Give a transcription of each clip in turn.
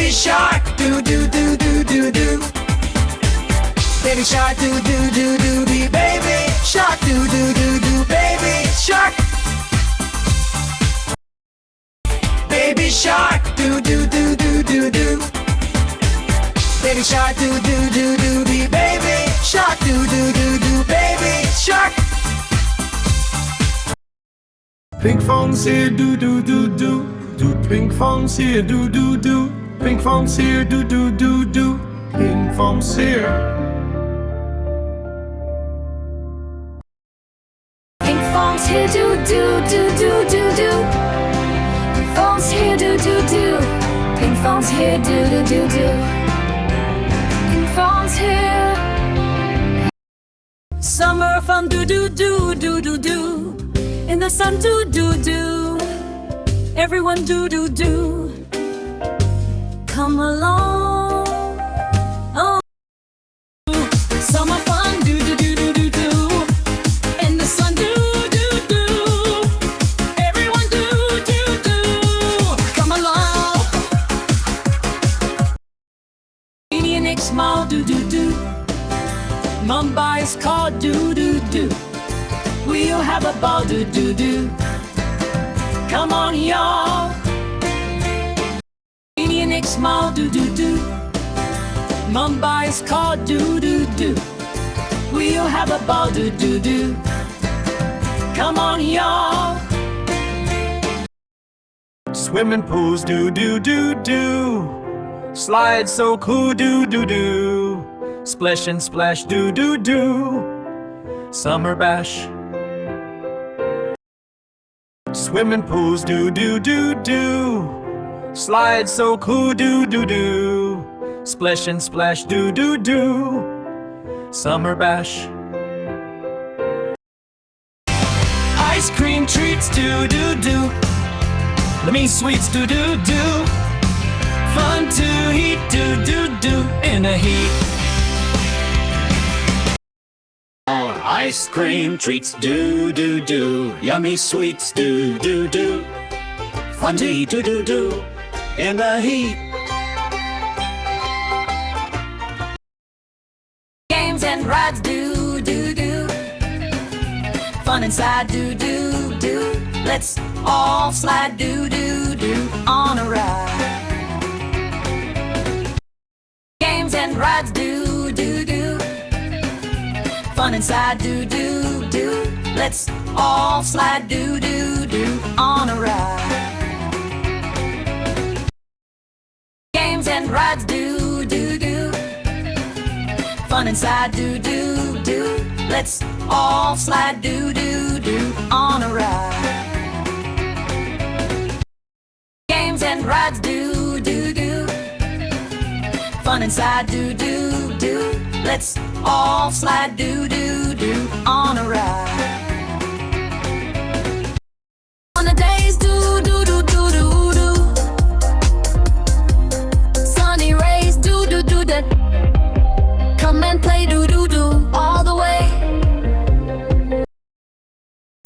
Baby shark, do do do do do do. Baby shark, do do do do do. Baby shark, do do do do. Baby shark. Baby shark, do do do do do do. Baby shark, do do do do do. Baby shark, do do do do. Baby shark. Pinkfong's here, do do do do. Do Pinkfong's here, do do do. Pinkfong's here, do do do do. Pinkfong's here. Pinkfong's here, do do do do do do. Pinkfong's here, do do do. Pinkfong's here, do do do do. Pinkfong's here. Summer fun, do do do do do do. In the sun, do do do. Everyone, do do do. Come along. Oh, summer fun, do do do do do do. In the sun, do do do. Everyone, do do do. Come along. Indian smile, do do do. Mumbai is called do do do. We'll have a ball, do do do. Come on, y'all. Indian smile, do do do. Mumbai is called do do do. We'll have a ball, do do do. Come on, y'all. Swimming pools, do do do do. Slide so cool, do do do. Splish and splash, do do do. Summer bash. Swimming pools, do do do do. Slide so cool, do do do. Splish and splash, do do do. Summer bash. Ice cream treats, do do do. Lemmy sweets, do do do. Fun to eat, do do do. In the heat. Ice cream treats, do do do. Yummy sweets, do do do. Fun to eat, do do do. In the heat. Games and rides, do do do. Fun inside, do do do. Let's all slide, do do do. On a ride. Games and rides, do do do. Fun inside, do do do. Let's all slide, do do do. On a ride. Games and rides, do do do. Fun inside, do do do. Let's all slide, do do do. On a ride. Games and rides, do do do. Fun inside, do do do. Let's all slide, do do do. On a ride. On the days, do do do do do do. Sunny rays, do do do that. Come and play, do do do all the way.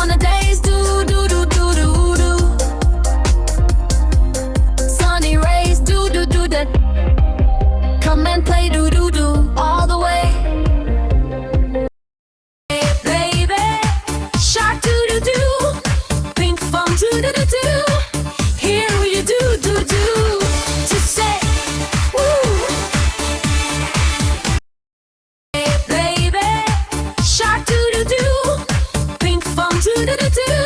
On the days, do do do do do do. Sunny rays, do do do that. Come and play, do do do all the way. Hey baby, shark, do do do. Pinkfong, do do do do. Here we do do do. To say woo. Hey baby, shark, do do do. Pinkfong, do do do do.